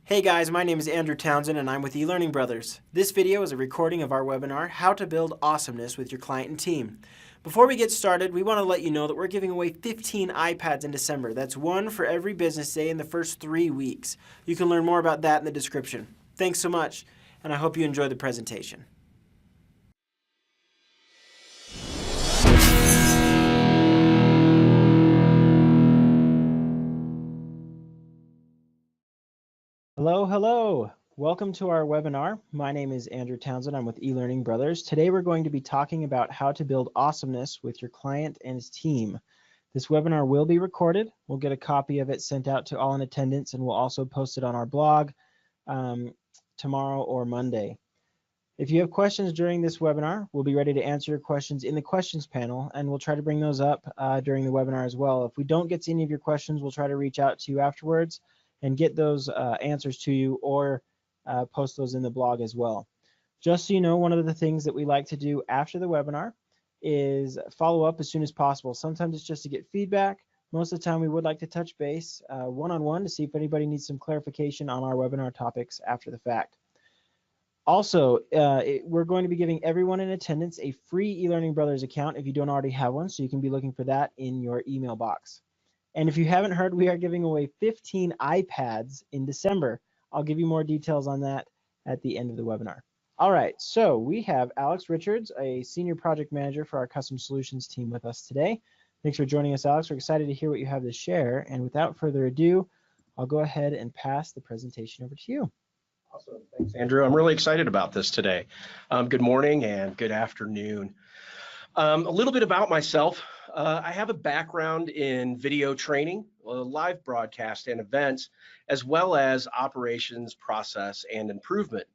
Hey guys, my name is Andrew Townsend and I'm with eLearning Brothers. This video is a recording of our webinar, How to Build Awesomeness with Your Client and Team. Before we get started, we want to let you know that we're giving away 15 iPads in December. That's one for every business day in the first 3 weeks. You can learn more about that in the description. Thanks so much, and I hope you enjoy the presentation. Hello. Welcome to our webinar. My name is Andrew Townsend. I'm with eLearning Brothers. Today we're going to be talking about how to build awesomeness with your client and his team. This webinar will be recorded. We'll get a copy of it sent out to all in attendance, and we'll also post it on our blog tomorrow or Monday. If you have questions during this webinar, we'll be ready to answer your questions in the questions panel, and we'll try to bring those up during the webinar as well. If we don't get to any of your questions, we'll try to reach out to you afterwards and get those answers to you, or post those in the blog as well. Just so you know, one of the things that we like to do after the webinar is follow up as soon as possible. Sometimes it's just to get feedback. Most of the time we would like to touch base one-on-one to see if anybody needs some clarification on our webinar topics after the fact. Also, we're going to be giving everyone in attendance a free eLearning Brothers account if you don't already have one, so you can be looking for that in your email box. And if you haven't heard, we are giving away 15 iPads in December. I'll give you more details on that at the end of the webinar. All right, so we have Alex Richards, a Senior Project Manager for our Custom Solutions team with us today. Thanks for joining us, Alex. We're excited to hear what you have to share. And without further ado, I'll go ahead and pass the presentation over to you. Awesome. Thanks, Andrew. I'm really excited about this today. Good morning and good afternoon. A little bit about myself. I have a background in video training, live broadcast and events, as well as operations, process, and improvement.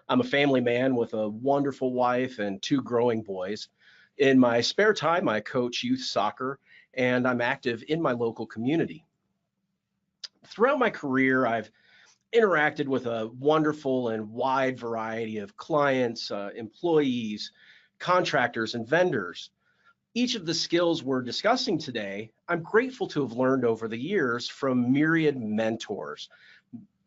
I'm a family man with a wonderful wife and 2 growing boys. In my spare time, I coach youth soccer, and I'm active in my local community. Throughout my career, I've interacted with a wonderful and wide variety of clients, employees, contractors, and vendors. Each of the skills we're discussing today, I'm grateful to have learned over the years from myriad mentors,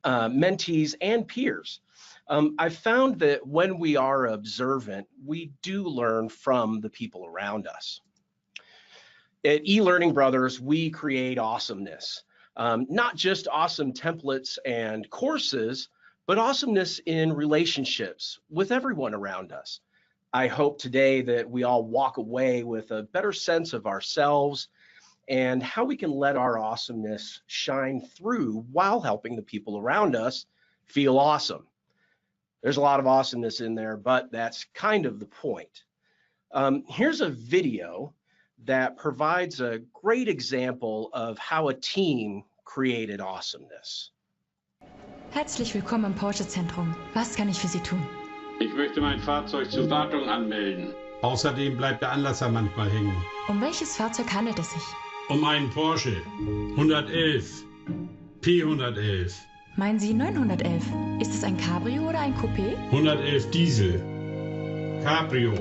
mentees, and peers. I've found that when we are observant, we do learn from the people around us. At eLearning Brothers, we create awesomeness. Not just awesome templates and courses, but awesomeness in relationships with everyone around us. I hope today that we all walk away with a better sense of ourselves and how we can let our awesomeness shine through while helping the people around us feel awesome. There's a lot of awesomeness in there, but that's kind of the point. Here's a video that provides a great example of how a team created awesomeness. Herzlich willkommen im Porsche-Zentrum. Was kann ich für Sie tun? Ich möchte mein Fahrzeug zur Wartung anmelden. Außerdem bleibt der Anlasser manchmal hängen. Um welches Fahrzeug handelt es sich? Um einen Porsche 111 P111. Meinen Sie 911? Ist es ein Cabrio oder ein Coupé? 111 Diesel. Cabrio.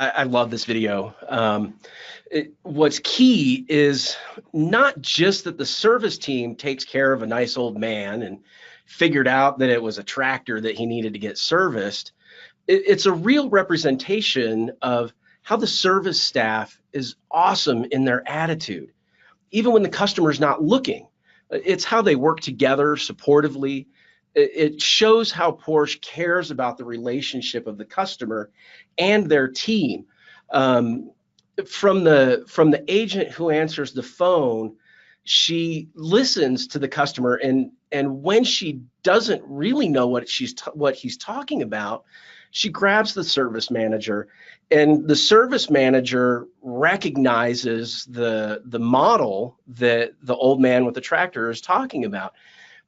I love this video. What's key is not just that the service team takes care of a nice old man and figured out that it was a tractor that he needed to get serviced. It's a real representation of how the service staff is awesome in their attitude, even when the customer's not looking. It's how they work together supportively. It shows how Porsche cares about the relationship of the customer and their team. From the agent who answers the phone, she listens to the customer, and when she doesn't really know what he's talking about, she grabs the service manager, and the service manager recognizes the model that the old man with the tractor is talking about.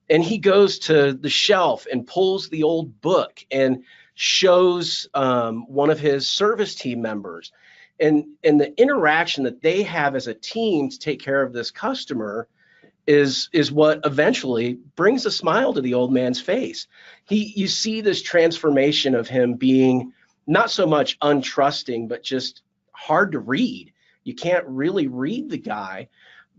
And he goes to the shelf and pulls the old book and shows one of his service team members. And the interaction that they have as a team to take care of this customer is what eventually brings a smile to the old man's face. You see this transformation of him being not so much untrusting, but just hard to read. You can't really read the guy,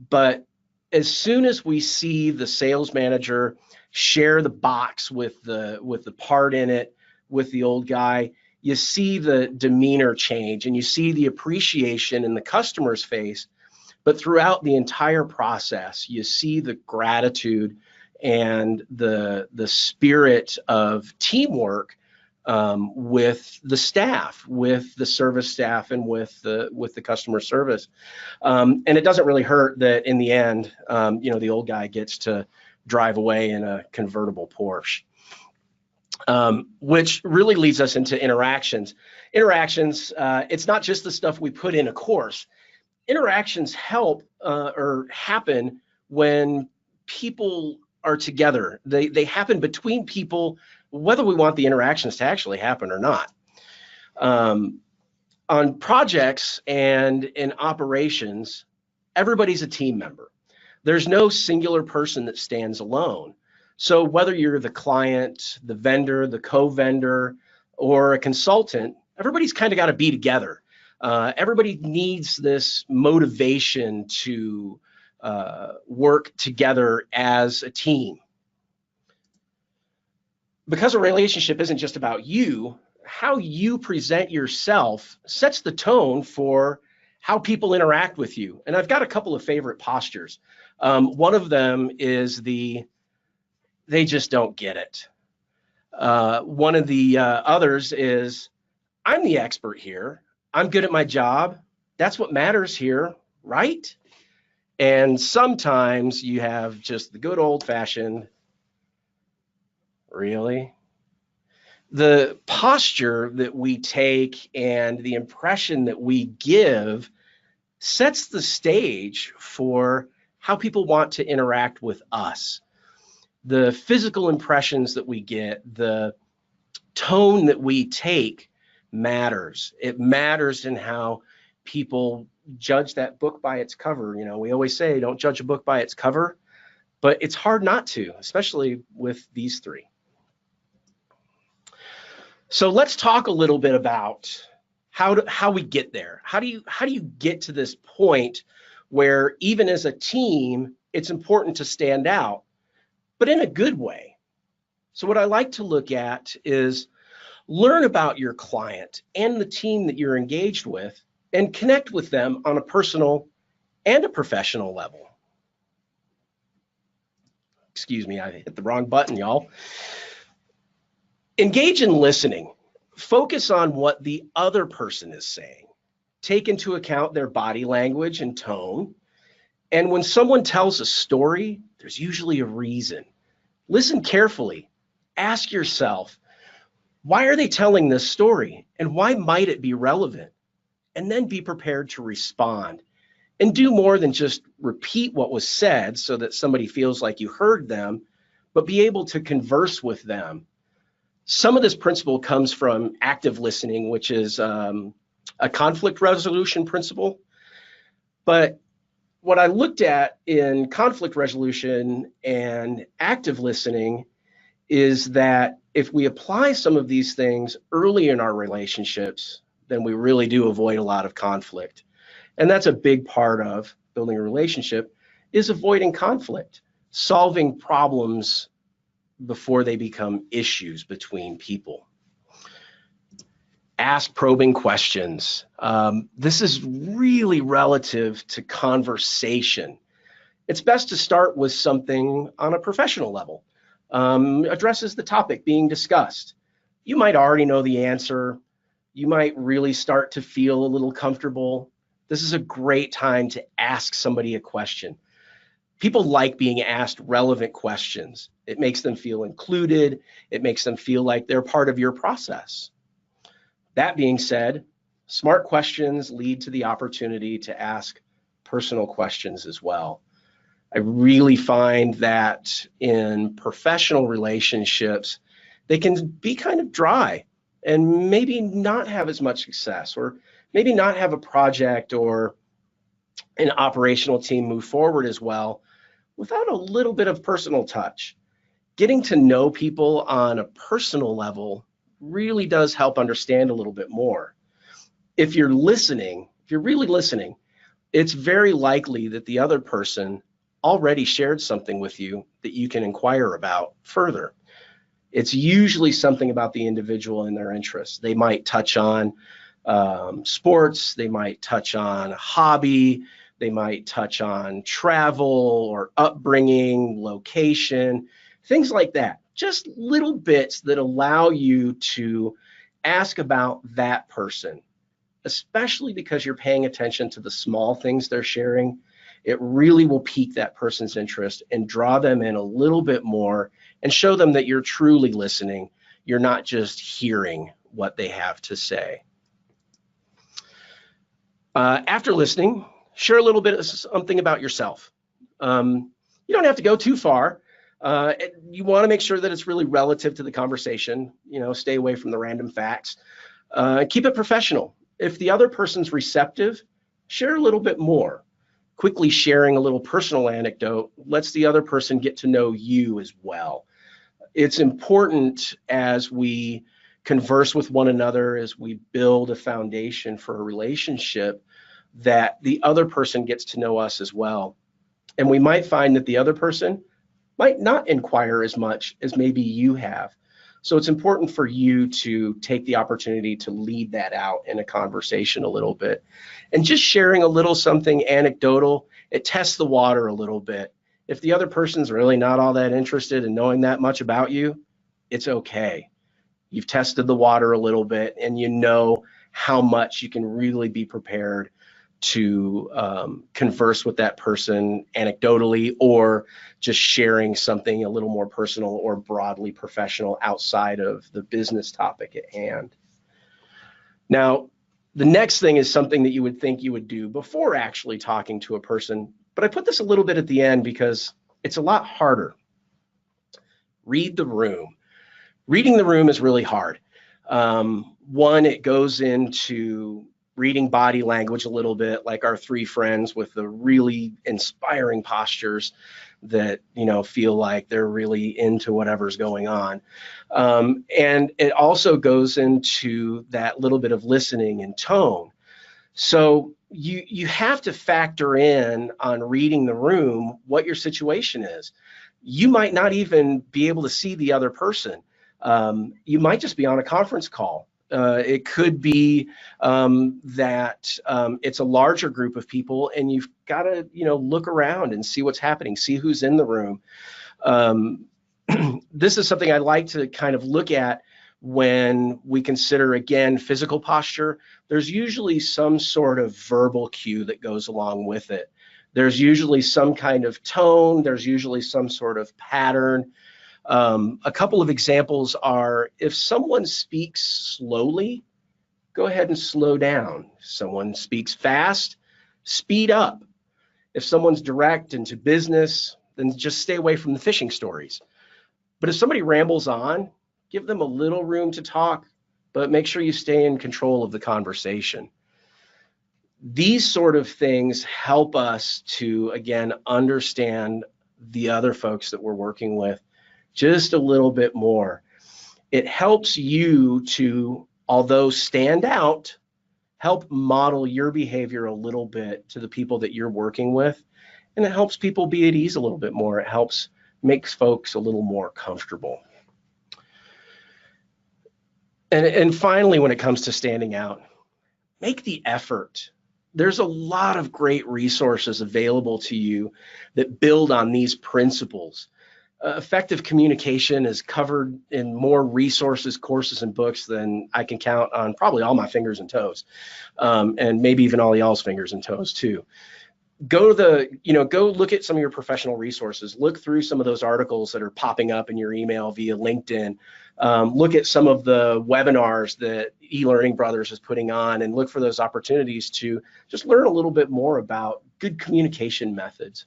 but as soon as we see the sales manager share the box with the part in it with the old guy, you see the demeanor change and you see the appreciation in the customer's face. But throughout the entire process, you see the gratitude and the spirit of teamwork with the staff, with the service staff, and with the customer service. And it doesn't really hurt that in the end, the old guy gets to drive away in a convertible Porsche. Which really leads us into interactions. It's not just the stuff we put in a course. Interactions help or happen when people are together. They happen between people, whether we want the interactions to actually happen or not. On projects and in operations, everybody's a team member. There's no singular person that stands alone. So whether you're the client, the vendor, the co-vendor, or a consultant, everybody's kind of got to be together. Everybody needs this motivation to work together as a team. Because a relationship isn't just about you, how you present yourself sets the tone for how people interact with you. And I've got a couple of favorite postures. One of them is they just don't get it. One of the others is, I'm the expert here. I'm good at my job. That's what matters here, right? And sometimes you have just the good old-fashioned, really? The posture that we take and the impression that we give sets the stage for how people want to interact with us. The physical impressions that we get, the tone that we take matters. It matters in how people judge that book by its cover. We always say, don't judge a book by its cover, but it's hard not to, especially with these three. So let's talk a little bit about how we get there. How do you get to this point where even as a team, it's important to stand out, but in a good way? So what I like to look at is learn about your client and the team that you're engaged with and connect with them on a personal and a professional level. Excuse me, I hit the wrong button, y'all. Engage in listening. Focus on what the other person is saying. Take into account their body language and tone. And when someone tells a story, there's usually a reason. Listen carefully. Ask yourself, why are they telling this story? And why might it be relevant? And then be prepared to respond. And do more than just repeat what was said so that somebody feels like you heard them, but be able to converse with them. Some of this principle comes from active listening, which is a conflict resolution principle. But what I looked at in conflict resolution and active listening is that if we apply some of these things early in our relationships, then we really do avoid a lot of conflict. And that's a big part of building a relationship, is avoiding conflict, solving problems before they become issues between people. Ask probing questions. This is really relative to conversation. It's best to start with something on a professional level. Addresses the topic being discussed. You might already know the answer. You might really start to feel a little comfortable. This is a great time to ask somebody a question. People like being asked relevant questions. It makes them feel included. It makes them feel like they're part of your process. That being said, smart questions lead to the opportunity to ask personal questions as well. I really find that in professional relationships, they can be kind of dry and maybe not have as much success, or maybe not have a project or an operational team move forward as well without a little bit of personal touch. Getting to know people on a personal level really does help understand a little bit more. If you're listening, if you're really listening, it's very likely that the other person already shared something with you that you can inquire about further. It's usually something about the individual and their interests. They might touch on sports, they might touch on a hobby, they might touch on travel or upbringing, location, things like that. Just little bits that allow you to ask about that person, especially because you're paying attention to the small things they're sharing. It really will pique that person's interest and draw them in a little bit more and show them that you're truly listening. You're not just hearing what they have to say. After listening, share a little bit of something about yourself. You don't have to go too far. You want to make sure that it's really relative to the conversation. Stay away from the random facts. Keep it professional. If the other person's receptive, share a little bit more. Quickly sharing a little personal anecdote lets the other person get to know you as well. It's important as we converse with one another, as we build a foundation for a relationship, that the other person gets to know us as well. And we might find that the other person might not inquire as much as maybe you have. So it's important for you to take the opportunity to lead that out in a conversation a little bit. And just sharing a little something anecdotal, it tests the water a little bit. If the other person's really not all that interested in knowing that much about you, it's okay. You've tested the water a little bit, and you know how much you can really be prepared to converse with that person anecdotally, or just sharing something a little more personal or broadly professional outside of the business topic at hand. Now, the next thing is something that you would think you would do before actually talking to a person, but I put this a little bit at the end because it's a lot harder. Read the room. Reading the room is really hard. One, it goes into reading body language a little bit, like our three friends with the really inspiring postures that feel like they're really into whatever's going on. And it also goes into that little bit of listening and tone. So you have to factor in on reading the room what your situation is. You might not even be able to see the other person. You might just be on a conference call. It could be that it's a larger group of people, and you've got to look around and see what's happening, see who's in the room. This is something I like to kind of look at when we consider, again, physical posture. There's usually some sort of verbal cue that goes along with it. There's usually some kind of tone. There's usually some sort of pattern. A couple of examples are, if someone speaks slowly, go ahead and slow down. If someone speaks fast, speed up. If someone's direct into business, then just stay away from the fishing stories. But if somebody rambles on, give them a little room to talk, but make sure you stay in control of the conversation. These sort of things help us to, again, understand the other folks that we're working with just a little bit more. It helps you to, although stand out, help model your behavior a little bit to the people that you're working with, and it helps people be at ease a little bit more. It helps makes folks a little more comfortable. And finally, when it comes to standing out, make the effort. There's a lot of great resources available to you that build on these principles. Effective communication is covered in more resources, courses, and books than I can count on probably all my fingers and toes, and maybe even all y'all's fingers and toes too. Go look at some of your professional resources. Look through some of those articles that are popping up in your email via LinkedIn. Look at some of the webinars that eLearning Brothers is putting on, and look for those opportunities to just learn a little bit more about good communication methods.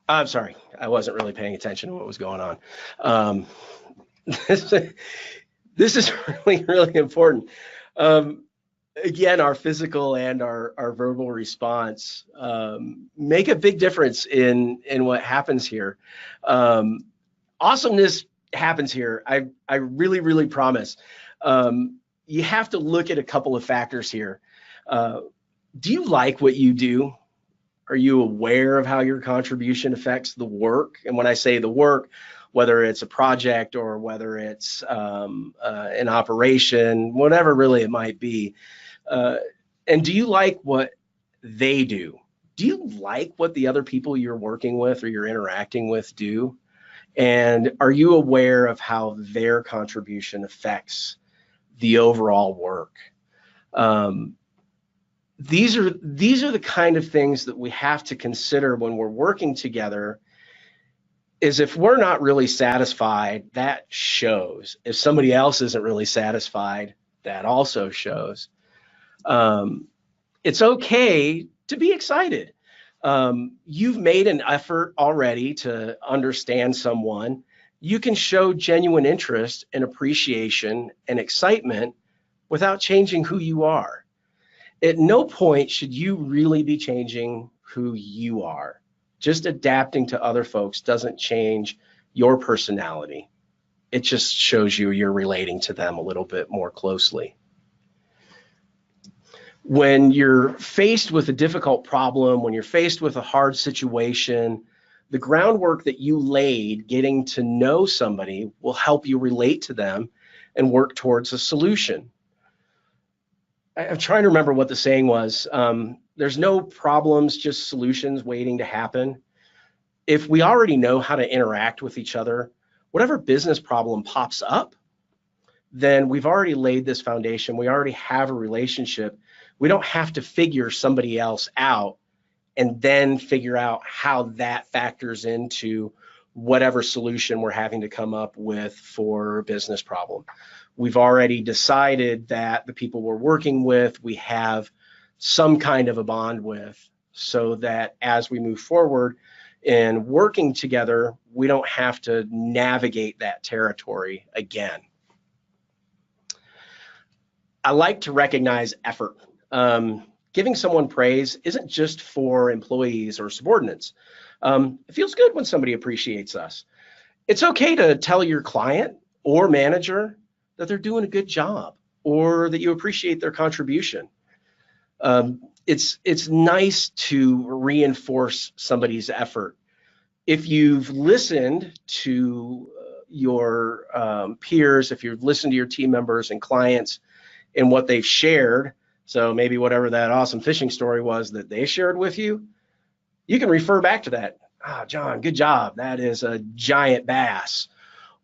I'm sorry, I wasn't really paying attention to what was going on. This is really, really important. Again, our physical and our verbal response make a big difference in what happens here. Awesomeness happens here. I really, really promise. You have to look at a couple of factors here. Do you like what you do? Are you aware of how your contribution affects the work? And when I say the work, whether it's a project or whether it's an operation, whatever really it might be. And do you like what they do? Do you like what the other people you're working with or you're interacting with do? And are you aware of how their contribution affects the overall work? These are the kind of things that we have to consider when we're working together. Is if we're not really satisfied, that shows. If somebody else isn't really satisfied, that also shows. It's okay to be excited. You've made an effort already to understand someone. You can show genuine interest and appreciation and excitement without changing who you are. At no point should you really be changing who you are. Just adapting to other folks doesn't change your personality. It just shows you're relating to them a little bit more closely. When you're faced with a difficult problem, when you're faced with a hard situation, the groundwork that you laid getting to know somebody will help you relate to them and work towards a solution. I'm trying to remember what the saying was. There's no problems, just solutions waiting to happen. If we already know how to interact with each other, whatever business problem pops up, then we've already laid this foundation. We already have a relationship. We don't have to figure somebody else out and then figure out how that factors into whatever solution we're having to come up with for a business problem. We've already decided that the people we're working with, we have some kind of a bond with, so that as we move forward in working together, we don't have to navigate that territory again. I like to recognize effort. Giving someone praise isn't just for employees or subordinates. It feels good when somebody appreciates us. It's okay to tell your client or manager that they're doing a good job or that you appreciate their contribution. It's nice to reinforce somebody's effort. If you've listened to your peers, if you've listened to your team members and clients and what they've shared, so maybe whatever that awesome fishing story was that they shared with you, you can refer back to that. Ah, John, good job. That is a giant bass.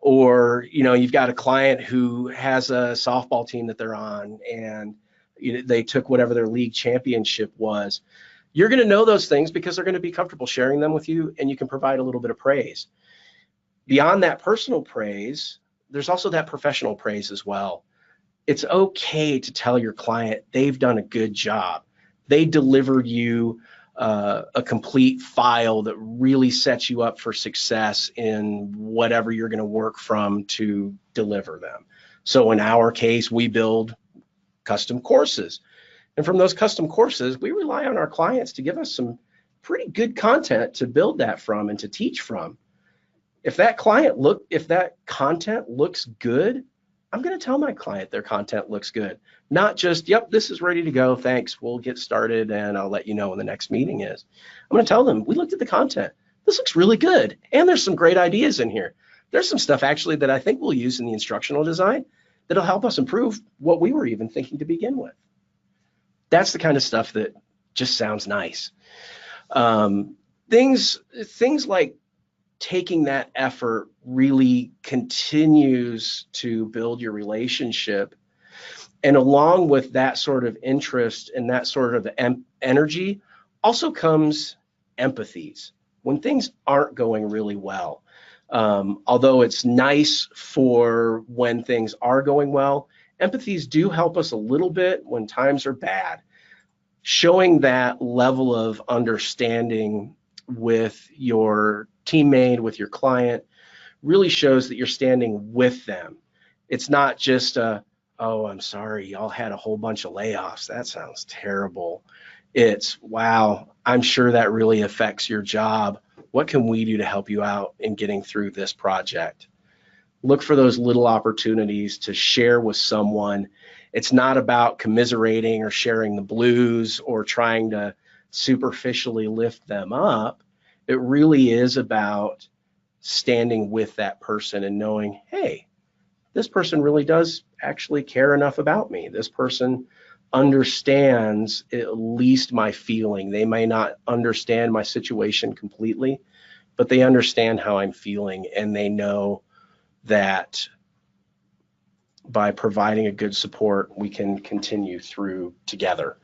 Or, you've got a client who has a softball team that they're on and they took whatever their league championship was. You're going to know those things because they're going to be comfortable sharing them with you, and you can provide a little bit of praise. Beyond that personal praise, there's also that professional praise as well. It's okay to tell your client they've done a good job. They delivered you a complete file that really sets you up for success in whatever you're going to work from to deliver them. So in our case, we build custom courses. And from those custom courses, we rely on our clients to give us some pretty good content to build that from and to teach from. if that content looks good, I'm going to tell my client their content looks good. Not just, yep, this is ready to go, thanks, we'll get started and I'll let you know when the next meeting is. I'm going to tell them, we looked at the content. This looks really good. And there's some great ideas in here. There's some stuff actually that I think we'll use in the instructional design that'll help us improve what we were even thinking to begin with. That's the kind of stuff that just sounds nice. Things like taking that effort really continues to build your relationship. And along with that sort of interest and that sort of energy also comes empathies when things aren't going really well. Although it's nice for when things are going well, empathies do help us a little bit when times are bad. Showing that level of understanding with your teammate, with your client, really shows that you're standing with them. It's not just oh, I'm sorry, y'all had a whole bunch of layoffs. That sounds terrible. It's, wow, I'm sure that really affects your job. What can we do to help you out in getting through this project? Look for those little opportunities to share with someone. It's not about commiserating or sharing the blues or trying to superficially lift them up. It really is about standing with that person and knowing, hey, this person really does actually care enough about me. This person understands at least my feeling. They may not understand my situation completely, but they understand how I'm feeling, and they know that by providing a good support, we can continue through together,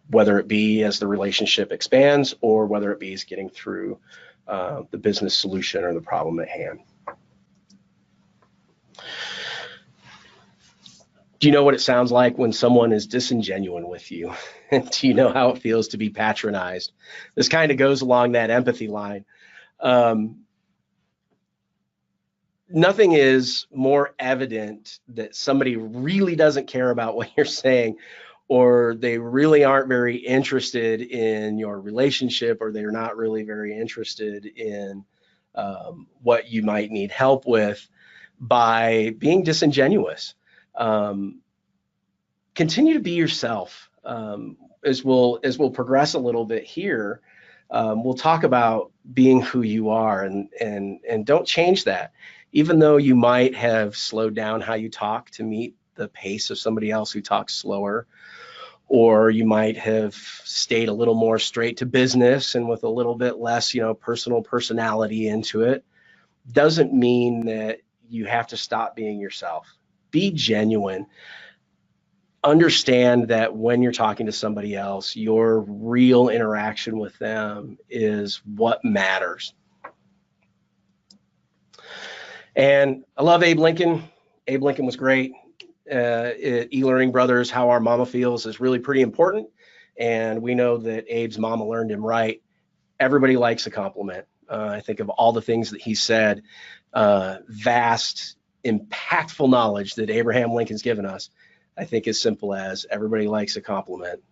whether it be as the relationship expands or whether it be as getting through the business solution or the problem at hand. Do you know what it sounds like when someone is disingenuous with you? Do you know how it feels to be patronized? This kind of goes along that empathy line. Nothing is more evident that somebody really doesn't care about what you're saying, or they really aren't very interested in your relationship, or they're not really very interested in what you might need help with, by being disingenuous. Continue to be yourself. As we'll progress a little bit here, we'll talk about being who you are, and don't change that. Even though you might have slowed down how you talk to meet the pace of somebody else who talks slower, or you might have stayed a little more straight to business and with a little bit less, personality into it, doesn't mean that you have to stop being yourself. Be genuine. Understand that when you're talking to somebody else, your real interaction with them is what matters. And I love Abe Lincoln. Abe Lincoln was great. At eLearning Brothers, how our mama feels is really pretty important. And we know that Abe's mama learned him right. Everybody likes a compliment. I think of all the things that he said, vast, impactful knowledge that Abraham Lincoln's given us. I think as simple as everybody likes a compliment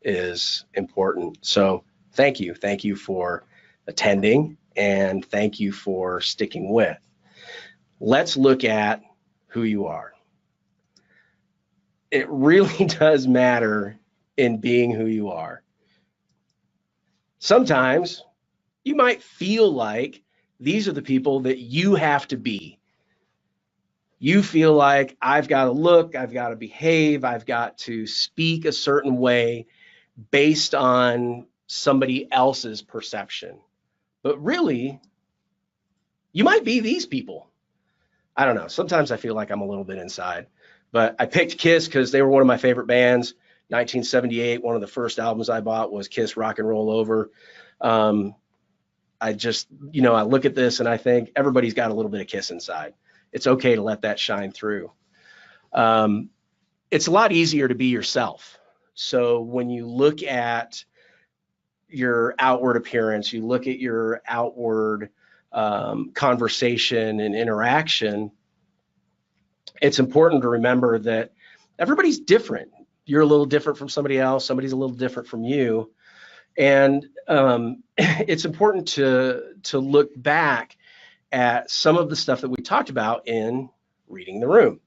is important. So thank you. Thank you for attending, and thank you for sticking with. Let's look at who you are. It really does matter in being who you are. Sometimes you might feel like these are the people that you have to be. You feel like I've got to look, I've got to behave, I've got to speak a certain way based on somebody else's perception. But really, you might be these people. I don't know. Sometimes I feel like I'm a little bit inside. But I picked Kiss because they were one of my favorite bands. 1978, one of the first albums I bought was Kiss Rock and Roll Over. I just, I look at this and I think everybody's got a little bit of Kiss inside. It's okay to let that shine through. It's a lot easier to be yourself. So when you look at your outward appearance, you look at your outward conversation and interaction, it's important to remember that everybody's different. You're a little different from somebody else. Somebody's a little different from you. And it's important to look back at some of the stuff that we talked about in reading the room.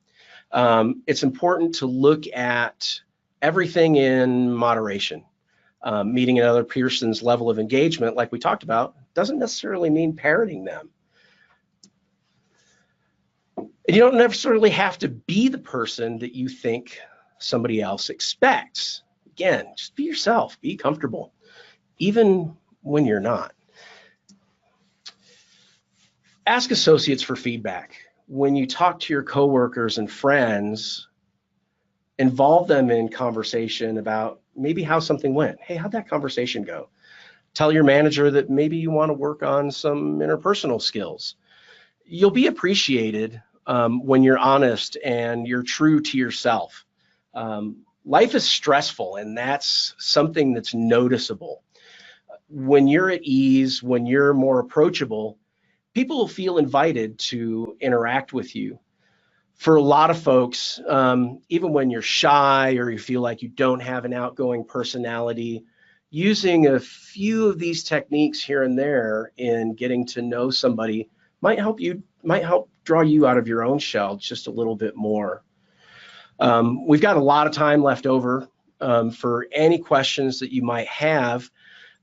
It's important to look at everything in moderation. Meeting another person's level of engagement, like we talked about, doesn't necessarily mean parroting them. And you don't necessarily have to be the person that you think somebody else expects. Again, just be yourself, be comfortable, even when you're not. Ask associates for feedback. When you talk to your coworkers and friends, involve them in conversation about maybe how something went. Hey, how'd that conversation go? Tell your manager that maybe you want to work on some interpersonal skills. You'll be appreciated when you're honest and you're true to yourself. Life is stressful, and that's something that's noticeable. When you're at ease, when you're more approachable, people will feel invited to interact with you. For a lot of folks, even when you're shy or you feel like you don't have an outgoing personality, using a few of these techniques here and there in getting to know somebody might help draw you out of your own shell just a little bit more. We've got a lot of time left over for any questions that you might have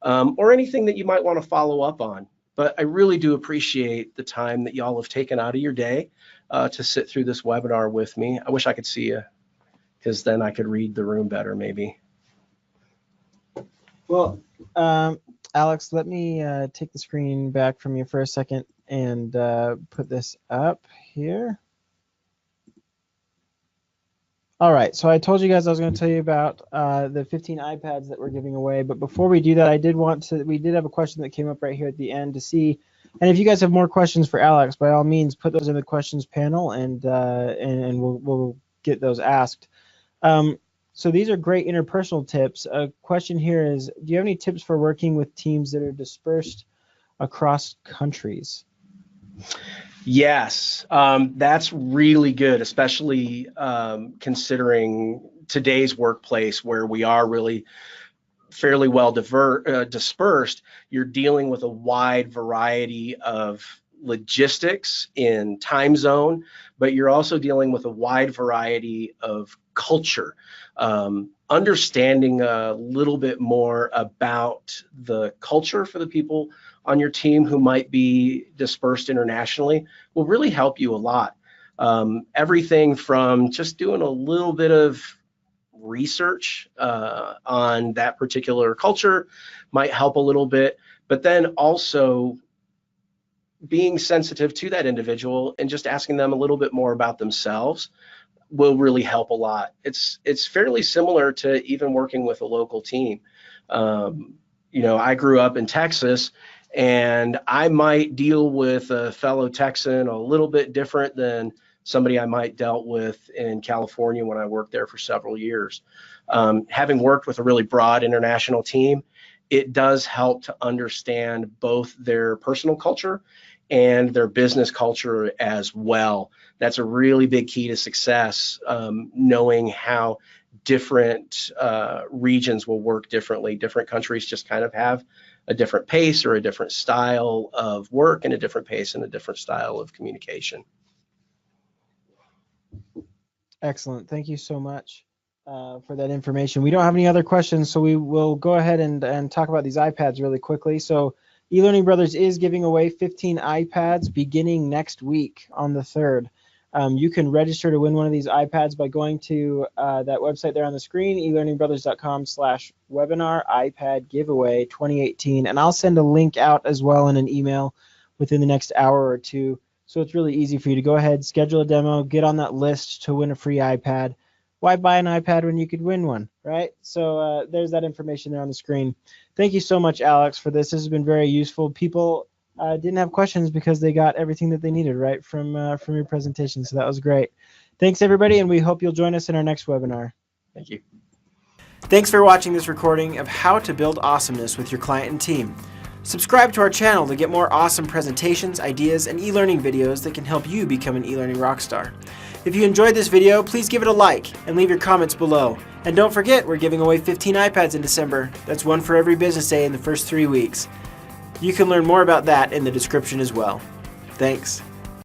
or anything that you might want to follow up on. But I really do appreciate the time that y'all have taken out of your day to sit through this webinar with me. I wish I could see you, because then I could read the room better maybe. Well, Alex, let me take the screen back from you for a second and put this up here. All right, so I told you guys I was going to tell you about the 15 iPads that we're giving away, but before we do that, we did have a question that came up right here at the end to see, and if you guys have more questions for Alex, by all means, put those in the questions panel, and we'll get those asked. So these are great interpersonal tips. A question here is, do you have any tips for working with teams that are dispersed across countries? Yes, that's really good, especially considering today's workplace where we are really fairly well dispersed. You're dealing with a wide variety of logistics in time zone, but you're also dealing with a wide variety of culture. Understanding a little bit more about the culture for the people on your team who might be dispersed internationally will really help you a lot. Everything from just doing a little bit of research on that particular culture might help a little bit, but then also being sensitive to that individual and just asking them a little bit more about themselves will really help a lot. It's fairly similar to even working with a local team. I grew up in Texas, and I might deal with a fellow Texan a little bit different than somebody I might dealt with in California when I worked there for several years. Having worked with a really broad international team, it does help to understand both their personal culture and their business culture as well. That's a really big key to success, knowing how different regions will work differently. Different countries just kind of have a different pace or a different style of work and a different pace and a different style of communication. Excellent. Thank you so much for that information. We don't have any other questions, so we will go ahead and talk about these iPads really quickly. So eLearning Brothers is giving away 15 iPads beginning next week on the 3rd. You can register to win one of these iPads by going to that website there on the screen, elearningbrothers.com/webinar iPad giveaway 2018. And I'll send a link out as well in an email within the next hour or two. So it's really easy for you to go ahead, schedule a demo, get on that list to win a free iPad. Why buy an iPad when you could win one, right? So there's that information there on the screen. Thank you so much, Alex, for this. This has been very useful. People didn't have questions because they got everything that they needed, right, from your presentation. So that was great. Thanks, everybody, and we hope you'll join us in our next webinar. Thank you. Thanks for watching this recording of how to build awesomeness with your client and team. Subscribe to our channel to get more awesome presentations, ideas, and e-learning videos that can help you become an e-learning rockstar. If you enjoyed this video, please give it a like and leave your comments below. And don't forget, we're giving away 15 iPads in December. That's one for every business day in the first 3 weeks. You can learn more about that in the description as well. Thanks.